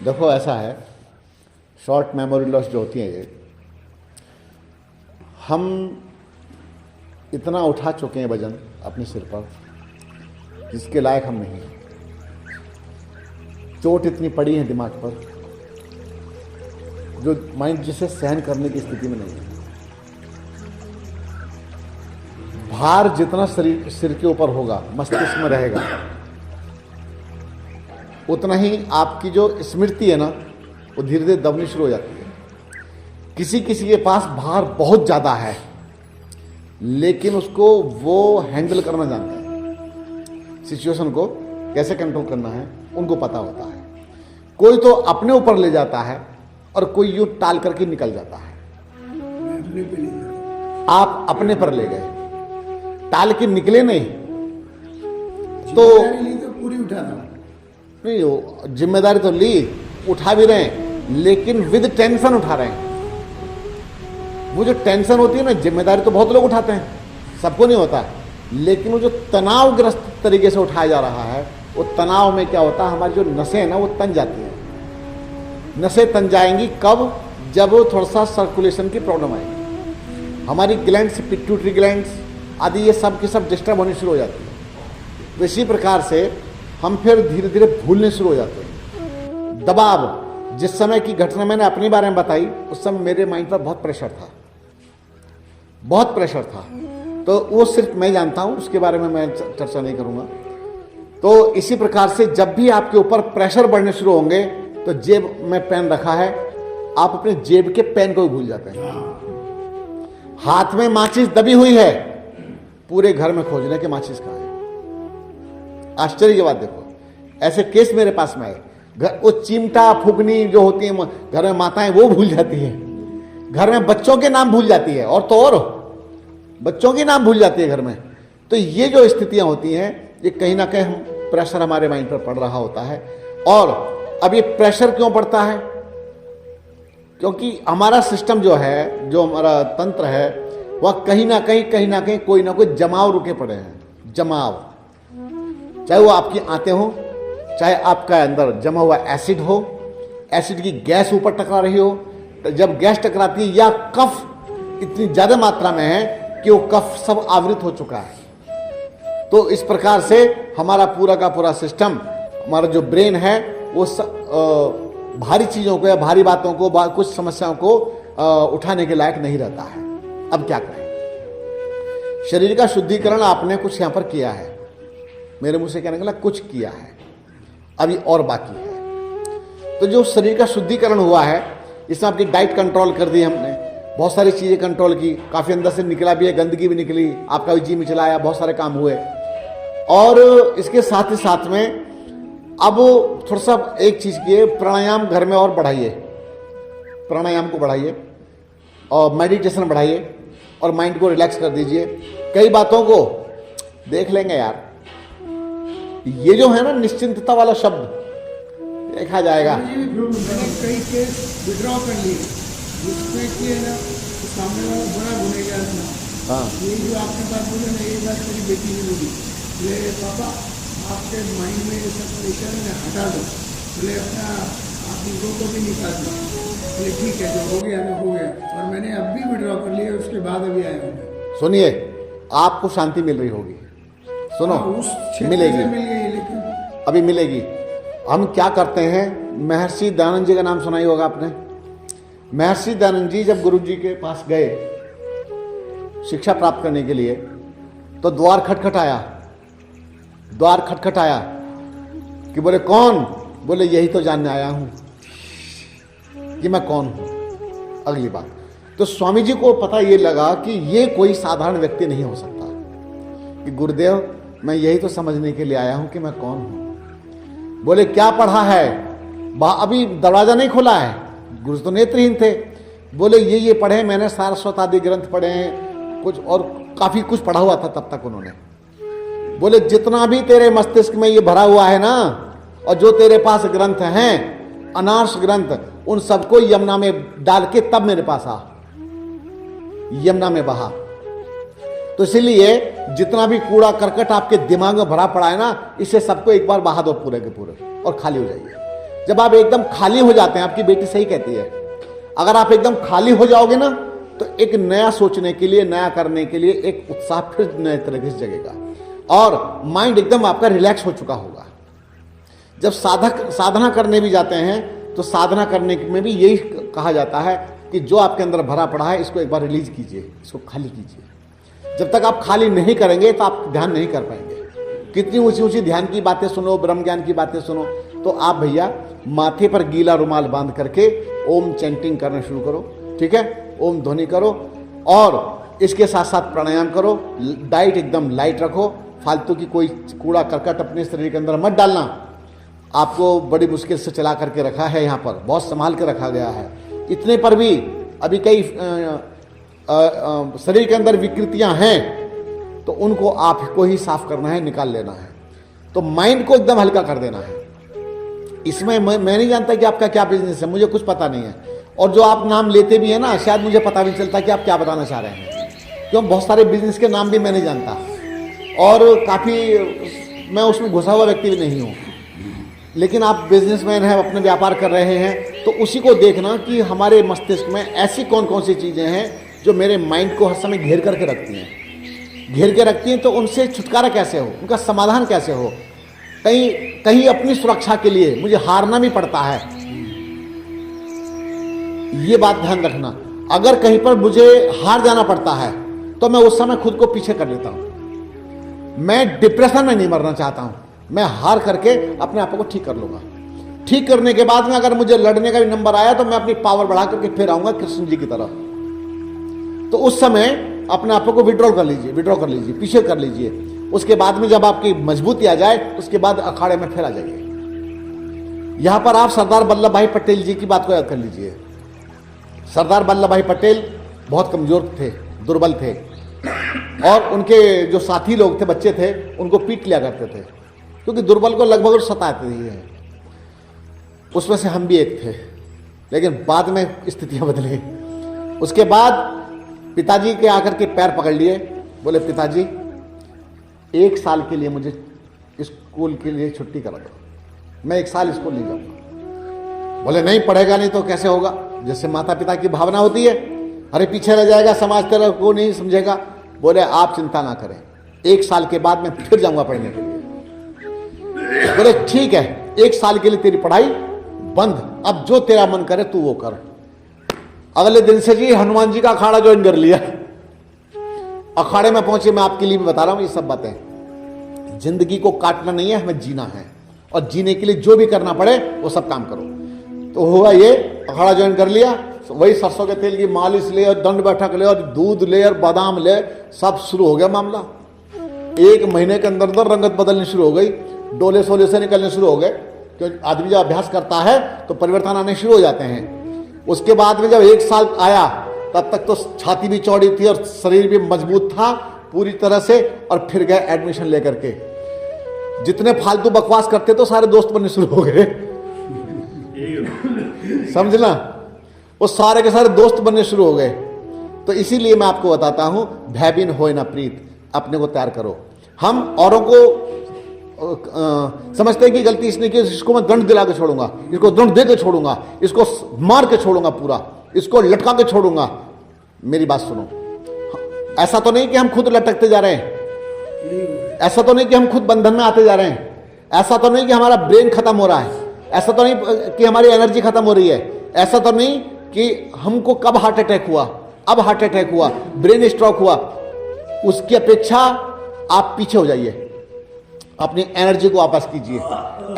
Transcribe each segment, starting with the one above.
देखो ऐसा है, शॉर्ट मेमोरी लॉस जो होती है ये, हम इतना उठा चुके हैं वजन अपने सिर पर जिसके लायक हम नहीं हैं। चोट इतनी पड़ी है दिमाग पर जो माइंड जिसे सहन करने की स्थिति में नहीं है। भार जितना शरीर सिर के ऊपर होगा, मस्तिष्क में रहेगा, उतना ही आपकी जो स्मृति है ना वो धीरे धीरे दबनी शुरू हो जाती है। किसी किसी के पास भार बहुत ज़्यादा है लेकिन उसको वो हैंडल करना जानता है, सिचुएशन को कैसे कंट्रोल करना है उनको पता होता है। कोई तो अपने ऊपर ले जाता है और कोई यूं टाल करके निकल जाता है। आप अपने पर ले गए, टाल के निकले नहीं तो पूरी उठाना नहीं, वो जिम्मेदारी तो ली, उठा भी रहे हैं लेकिन विद टेंशन उठा रहे हैं। वो जो टेंशन होती है ना, जिम्मेदारी तो बहुत लोग उठाते हैं, सबको नहीं होता, लेकिन वो जो तनावग्रस्त तरीके से उठाया जा रहा है, वो तनाव में क्या होता है, हमारी जो नसें हैं ना वो तन जाती है। नसें तन जाएंगी कब? जब थोड़ा सा सर्कुलेशन की प्रॉब्लम आएगी, हमारी ग्लैंड्स, पिट्यूटरी ग्लैंड्स आदि ये सब की सब डिस्टर्ब होनी शुरू हो जाती है। तो इसी प्रकार से हम फिर धीरे धीरे भूलने शुरू हो जाते हैं। दबाव, जिस समय की घटना मैंने अपने बारे में बताई उस समय मेरे माइंड पर बहुत प्रेशर था, बहुत प्रेशर था। तो वो सिर्फ मैं जानता हूं, उसके बारे में मैं चर्चा नहीं करूंगा। तो इसी प्रकार से जब भी आपके ऊपर प्रेशर बढ़ने शुरू होंगे तो जेब में पेन रखा है, आप अपने जेब के पेन को भी भूल जाते हैं। हाथ में माचिस दबी हुई है, पूरे घर में खोज लें कि माचिस कहाँ है। आश्चर्य की बात देखो, ऐसे केस मेरे पास में आए। घर वो चिमटा फुकनी जो होती है घर में माताएं वो भूल जाती है, घर में बच्चों के नाम भूल जाती है, और तो और बच्चों के नाम भूल जाती है घर में। तो ये जो स्थितियां होती हैं ये कहीं ना कहीं हम प्रेशर हमारे माइंड पर पड़ रहा होता है। और अब ये प्रेशर क्यों पड़ता है? क्योंकि हमारा सिस्टम जो है, जो हमारा तंत्र है, वह कहीं ना कहीं कोई ना कोई जमाव रुके पड़े हैं। जमाव, चाहे वो आपकी आंतें हो, चाहे आपका अंदर जमा हुआ एसिड हो, एसिड की गैस ऊपर टकरा रही हो, जब गैस टकराती है, या कफ इतनी ज्यादा मात्रा में है कि वो कफ सब आवृत हो चुका है। तो इस प्रकार से हमारा पूरा का पूरा सिस्टम, हमारा जो ब्रेन है वो भारी चीजों को या भारी बातों को, कुछ समस्याओं को उठाने के लायक नहीं रहता है। अब क्या करें? शरीर का शुद्धिकरण आपने कुछ यहां पर किया है, मेरे मुंह से क्या निकला, कुछ किया है, अभी और बाकी है। तो जो शरीर का शुद्धिकरण हुआ है, इसमें आपकी डाइट कंट्रोल कर दी हमने, बहुत सारी चीजें कंट्रोल की, काफी अंदर से निकला भी है, गंदगी भी निकली, आपका भी जी में चलाया, बहुत सारे काम हुए। और इसके साथ ही साथ में अब थोड़ा सा एक चीज की, प्राणायाम घर में और बढ़ाइए, प्राणायाम को बढ़ाइए और मेडिटेशन बढ़ाइए और माइंड को रिलैक्स कर दीजिए। कई बातों को देख लेंगे यार, ये जो है ना निश्चिंतता वाला शब्द देखा जाएगा। मैंने कई केस विड्रॉ कर लिए जिसमें कि है ना सामने वाला बड़ा गुनहगार था। हाँ, ये जो आपके पास बोले ना, ये बात मेरी बेटी ने बोली, बोले पापा आपके माइंड में ये सब प्रेशर है हटा दो, बोले अपना आप ईगो को भी निकाल दो। बोले ठीक है, जो हो गया तो हो गया। और मैंने अब भी विड्रॉ कर लिया, उसके बाद अभी आया हूँ। सुनिए, आपको शांति मिल रही होगी, सुनो, उस क्षेत्र मिलेगी, में मिल गई, लेकिन अभी मिलेगी। हम क्या करते हैं, महर्षि दयानंद जी का नाम सुना ही होगा आपने। महर्षि दयानंद जी जब गुरु जी के पास गए शिक्षा प्राप्त करने के लिए, तो द्वार खटखटाया, द्वार खटखटाया कि बोले कौन? बोले यही तो जानने आया हूं कि मैं कौन हूं। अगली बात, तो स्वामी जी को पता ये लगा कि ये कोई साधारण व्यक्ति नहीं हो सकता, कि गुरुदेव मैं यही तो समझने के लिए आया हूं कि मैं कौन हूं। बोले क्या पढ़ा है? अभी दरवाजा नहीं खोला है, गुरु तो नेत्रहीन थे। बोले ये पढ़े मैंने, सारस्वत आदि ग्रंथ पढ़े हैं, कुछ और काफी कुछ पढ़ा हुआ था तब तक उन्होंने। बोले जितना भी तेरे मस्तिष्क में ये भरा हुआ है ना, और जो तेरे पास ग्रंथ हैं, अनार्ष ग्रंथ, उन सबको यमुना में डाल के तब मेरे पास आ, यमुना में बहा। तो इसीलिए जितना भी कूड़ा करकट आपके दिमाग में भरा पड़ा है ना, इसे सबको एक बार बहा दो पूरे के पूरे और खाली हो जाइए। जब आप एकदम खाली हो जाते हैं, आपकी बेटी सही कहती है, अगर आप एकदम खाली हो जाओगे ना तो एक नया सोचने के लिए, नया करने के लिए एक उत्साह फिर नए तरीके से जगेगा और माइंड एकदम आपका रिलैक्स हो चुका होगा। जब साधना करने भी जाते हैं तो साधना करने में भी यही कहा जाता है कि जो आपके अंदर भरा पड़ा है इसको एक बार रिलीज कीजिए, इसको खाली कीजिए। जब तक आप खाली नहीं करेंगे तो आप ध्यान नहीं कर पाएंगे। कितनी ऊंची ऊंची ध्यान की बातें सुनो, ब्रह्म ज्ञान की बातें सुनो, तो आप भैया माथे पर गीला रुमाल बांध करके ओम चैंटिंग करना शुरू करो, ठीक है, ओम ध्वनि करो और इसके साथ साथ प्राणायाम करो। डाइट एकदम लाइट रखो, फालतू की कोई कूड़ा करकट अपने शरीर के अंदर मत डालना। आपको बड़ी मुश्किल से चला करके रखा है, यहाँ पर बहुत संभाल के रखा गया है। इतने पर भी अभी कई शरीर के अंदर विकृतियां हैं तो उनको आपको ही साफ करना है, निकाल लेना है। तो माइंड को एकदम हल्का कर देना है। इसमें मैं नहीं जानता कि आपका क्या बिजनेस है, मुझे कुछ पता नहीं है। और जो आप नाम लेते भी है ना, शायद मुझे पता भी नहीं चलता कि आप क्या बताना चाह रहे हैं, क्यों बहुत सारे बिजनेस के नाम भी मैं नहीं जानता और काफ़ी मैं उसमें घुसा हुआ व्यक्ति भी नहीं हूँ। लेकिन आप बिजनेसमैन हैं, अपने व्यापार कर रहे हैं, तो उसी को देखना कि हमारे मस्तिष्क में ऐसी कौन कौन सी चीज़ें हैं जो मेरे माइंड को हर समय घेर करके रखती हैं, तो उनसे छुटकारा कैसे हो, उनका समाधान कैसे हो। कहीं अपनी सुरक्षा के लिए मुझे हारना भी पड़ता है, ये बात ध्यान रखना। अगर कहीं पर मुझे हार जाना पड़ता है तो मैं उस समय खुद को पीछे कर लेता हूं। मैं डिप्रेशन में नहीं मरना चाहता हूं, मैं हार करके अपने आप को ठीक कर लूंगा। ठीक करने के बाद में अगर मुझे लड़ने का भी नंबर आया तो मैं अपनी पावर बढ़ा करके फिर आऊंगा कृष्ण जी की तरह। तो उस समय अपने आप को विड्रॉ कर लीजिए, पीछे कर लीजिए। उसके बाद में जब आपकी मजबूती आ जाए उसके बाद अखाड़े में फिर आ जाइए। यहां पर आप सरदार वल्लभ भाई पटेल जी की बात को याद कर लीजिए। सरदार वल्लभ भाई पटेल बहुत कमजोर थे, दुर्बल थे और उनके जो साथी लोग थे, बच्चे थे, उनको पीट लिया करते थे क्योंकि दुर्बल को लगभग सताते ही है। उसमें से हम भी एक थे, लेकिन बाद में स्थितियां बदली। उसके बाद पिताजी के आकर के पैर पकड़ लिए, बोले पिताजी 1 साल के लिए मुझे स्कूल के लिए छुट्टी करा दो, मैं 1 साल स्कूल नहीं जाऊंगा। बोले नहीं पढ़ेगा नहीं तो कैसे होगा। जैसे माता पिता की भावना होती है, अरे पीछे रह जाएगा, समाज तेरा को नहीं समझेगा। बोले आप चिंता ना करें, 1 साल के बाद मैं फिर जाऊंगा पढ़ने के लिए। बोले ठीक है, 1 साल के लिए तेरी पढ़ाई बंद, अब जो तेरा मन करे तू वो कर। अगले दिन से जी हनुमान जी का अखाड़ा ज्वाइन कर लिया। अखाड़े में पहुंचे, मैं आपके लिए भी बता रहा हूं ये सब बातें। जिंदगी को काटना नहीं है, हमें जीना है और जीने के लिए जो भी करना पड़े वो सब काम करो। तो हुआ ये, अखाड़ा ज्वाइन कर लिया, वही सरसों के तेल की मालिश ले और दंड बैठक ले और दूध ले और बादाम ले, सब शुरू हो गया मामला। 1 महीने के अंदर अंदर रंगत बदलनी शुरू हो गई, डोले सोले से निकलने शुरू हो गए। क्योंकि आदमी जब अभ्यास करता है तो परिवर्तन आने शुरू हो जाते हैं। उसके बाद में जब 1 साल आया तब तक तो छाती भी चौड़ी थी और शरीर भी मजबूत था पूरी तरह से। और फिर गए एडमिशन लेकर के। जितने फालतू बकवास करते तो सारे दोस्त बनने शुरू हो गए, समझना, वो सारे के सारे दोस्त बनने शुरू हो गए। तो इसीलिए मैं आपको बताता हूं, भयबीन होए ना प्रीत, अपने को तैयार करो। हम औरों को समझते हैं कि गलती इसने की, इसको मैं दंड दिला के छोड़ूंगा, इसको दंड दे के छोड़ूंगा, इसको मार के छोड़ूंगा, पूरा इसको लटका के छोड़ूंगा। मेरी बात सुनो, ऐसा तो नहीं कि हम खुद लटकते जा रहे हैं, ऐसा तो नहीं कि हम खुद बंधन में आते जा रहे हैं, ऐसा तो नहीं कि हमारा ब्रेन खत्म हो रहा है, ऐसा तो नहीं कि हमारी एनर्जी खत्म हो रही है, ऐसा तो नहीं कि हमको कब हार्ट अटैक हुआ, अब हार्ट अटैक हुआ, ब्रेन स्ट्रोक हुआ। उसकी अपेक्षा आप पीछे हो जाइए, अपनी एनर्जी को वापस कीजिए,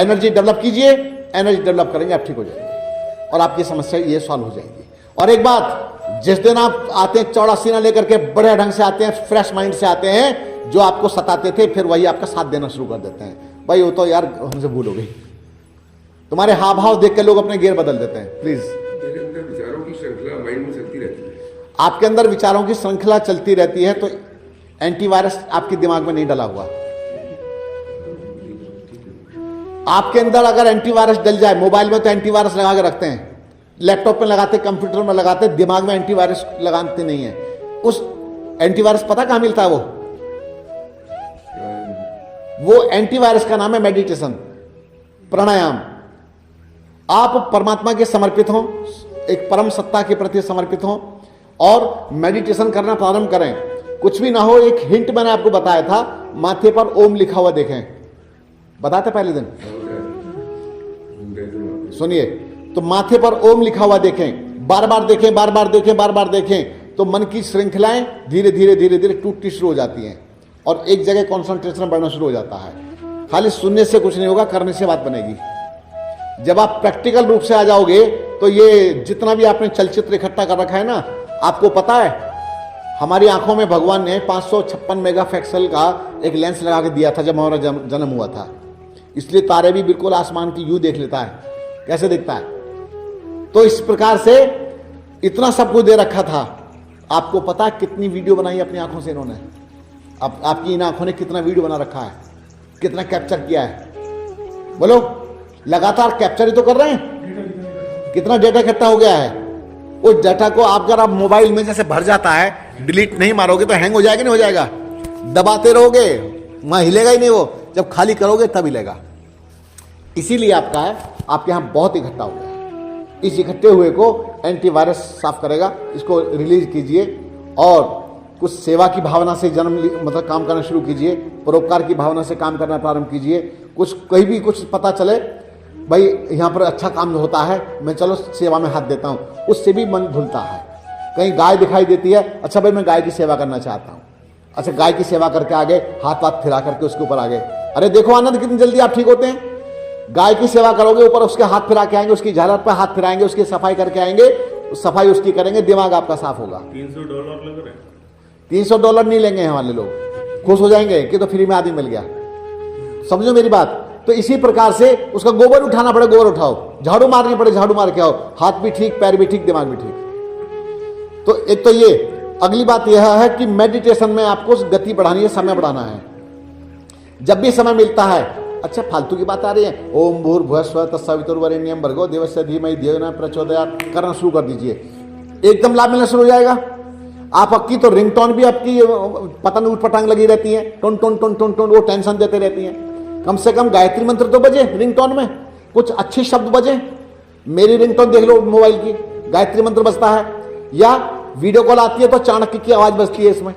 एनर्जी डेवलप कीजिए। एनर्जी डेवलप करेंगे आप ठीक हो जाएंगे और आपकी समस्या ये सॉल्व हो जाएगी। और एक बात, जिस दिन आप आते हैं चौड़ा सीना लेकर के, बड़े ढंग से आते हैं, फ्रेश माइंड से आते हैं, जो आपको सताते थे फिर वही आपका साथ देना शुरू कर देते हैं। भाई वो तो यार हमसे भूल हो गई, तुम्हारे हाव भाव देख के लोग अपने गियर बदल देते हैं। प्लीज, विचारों की श्रृंखला माइंड में चलती रहती है, आपके अंदर विचारों की श्रृंखला चलती रहती है, तो एंटीवायरस आपके दिमाग में नहीं डला हुआ। आपके अंदर अगर एंटीवायरस डल जाए, मोबाइल में तो एंटीवायरस लगा के रखते हैं, लैपटॉप में लगाते, कंप्यूटर में लगाते, दिमाग में एंटीवायरस लगाते नहीं है। उस एंटीवायरस पता कहां मिलता है? वो एंटीवायरस का नाम है मेडिटेशन, प्राणायाम। आप परमात्मा के समर्पित हों, एक परम सत्ता के प्रति समर्पित हों और मेडिटेशन करना प्रारंभ करें। कुछ भी ना हो, एक हिंट मैंने आपको बताया था, माथे पर ओम लिखा हुआ देखें, बताते पहले दिन, सुनिए, तो माथे पर ओम लिखा हुआ देखें, बार बार देखें, बार बार देखें, बार बार देखें, तो मन की श्रृंखलाएं धीरे धीरे धीरे धीरे टूटती शुरू हो जाती हैं और एक जगह कंसंट्रेशन बढ़ना शुरू हो जाता है। खाली सुनने से कुछ नहीं होगा, करने से बात बनेगी। जब आप प्रैक्टिकल रूप से आ जाओगे तो ये जितना भी आपने चलचित्र इकट्ठा कर रखा है ना, आपको पता है हमारी आंखों में भगवान ने 556 मेगापिक्सल का एक लेंस लगा के दिया था जब हमारा जन्म हुआ था, इसलिए तारे भी बिल्कुल आसमान की यूं देख लेता है, कैसे दिखता है। तो इस प्रकार से इतना सब कुछ दे रखा था। आपको पता है कितनी वीडियो बनाई अपनी आंखों से इन्होंने, आपकी इन आंखों ने कितना वीडियो बना रखा है, कितना कैप्चर किया है, बोलो, लगातार कैप्चर ही तो कर रहे हैं। कितना डेटा इकट्ठा हो गया है, उस डाटा को आप अगर आप मोबाइल में जैसे भर जाता है, डिलीट नहीं मारोगे तो हैंग हो जाएगा, नहीं हो जाएगा, दबाते रहोगे वहां हिलेगा ही नहीं, वो जब खाली करोगे तब हिलेगा। इसीलिए आपका है, आपके यहां बहुत इकट्ठा हो गया है। इस इकट्ठे हुए को एंटीवायरस साफ करेगा, इसको रिलीज कीजिए और कुछ सेवा की भावना से मतलब काम करना शुरू कीजिए, परोपकार की भावना से काम करना प्रारंभ कीजिए। कुछ कहीं भी कुछ पता चले भाई यहाँ पर अच्छा काम होता है, मैं चलो सेवा में हाथ देता हूँ, उससे भी मन धुलता है। कहीं गाय दिखाई देती है, अच्छा भाई मैं गाय की सेवा करना चाहता हूँ, अच्छा गाय की सेवा करके आगे हाथ हाथ फिरा करके उसके ऊपर आगे, अरे देखो आनंद कितनी जल्दी आप ठीक होते हैं। गाय की सेवा करोगे, ऊपर उसके हाथ फिरा के आएंगे, उसकी झालर पर हाथ फिराएंगे, उसकी सफाई करके आएंगे, सफाई उसकी करेंगे, दिमाग आपका साफ होगा। $300 लग रहे हैं। $300 नहीं लेंगे हमारे लोग, खुश हो जाएंगे कि तो फ्री में आदमी मिल गया। समझो मेरी बात। तो इसी प्रकार से उसका गोबर उठाना पड़े, गोबर उठाओ, झाड़ू मारनी पड़े, झाड़ू मार के आओ, हाथ भी ठीक, पैर भी ठीक, दिमाग भी ठीक। तो एक तो ये, अगली बात यह है कि मेडिटेशन में आपको गति बढ़ानी है, समय बढ़ाना है। जब भी समय मिलता है, अच्छा फालतू की बात आ रही है, ओम भूर्भुवस्सुवः तत्सवितुर्वरेण्यं भर्गो देवस्य धीमहि धियो यो न प्रचोदयात् करना शुरू कर दीजिए, एकदम लाभ मिलना शुरू हो जाएगा। आपकी तो रिंगटोन भी आपकी पतंग उठपटांग लगी रहती है, tone tone tone tone tone, वो टेंशन देते रहती है। कम से कम गायत्री मंत्र तो बजे रिंगटोन में, कुछ अच्छे शब्द बजे। मेरी रिंगटोन देख लो मोबाइल की, गायत्री मंत्र बजता है, या वीडियो कॉल आती है तो चाणक्य की आवाज बजती है इसमें,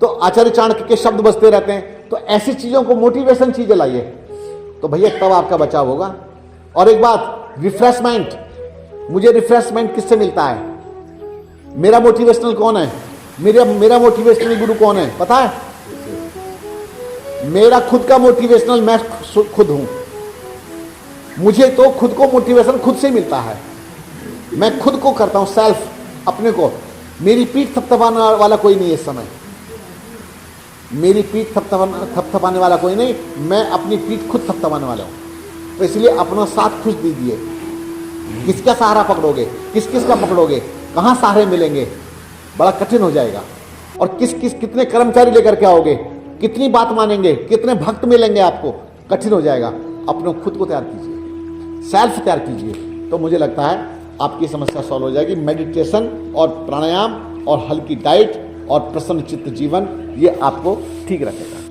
तो आचार्य चाणक्य के शब्द बजते रहते हैं। तो ऐसी चीजों को, मोटिवेशन चीजें लाइए, तो भैया तब आपका बचाव होगा। और एक बात, रिफ्रेशमेंट, मुझे रिफ्रेशमेंट किससे मिलता है? मेरा मोटिवेशनल कौन है? मेरा मोटिवेशनल गुरु कौन है पता है? मेरा खुद का मोटिवेशनल मैं खुद हूं। मुझे तो खुद को मोटिवेशन खुद से मिलता है, मैं खुद को करता हूं, सेल्फ, अपने को। मेरी पीठ थपथपाने वाला कोई नहीं है इस समय, मेरी पीठ थपथपाने वाला कोई नहीं, मैं अपनी पीठ खुद थपथपाने वाला हूं। तो इसलिए अपना साथ खुद दीजिए। किसका सहारा पकड़ोगे, किस किस का पकड़ोगे, कहां सहारे मिलेंगे, बड़ा कठिन हो जाएगा। और कितने कर्मचारी लेकर के आओगे, कितनी बात मानेंगे, कितने भक्त मिलेंगे आपको, कठिन हो जाएगा। अपने खुद को तैयार कीजिए, सेल्फ तैयार कीजिए, तो मुझे लगता है आपकी समस्या सॉल्व हो जाएगी। मेडिटेशन और प्राणायाम और हल्की डाइट और प्रसन्न चित्त जीवन, ये आपको ठीक रखेगा।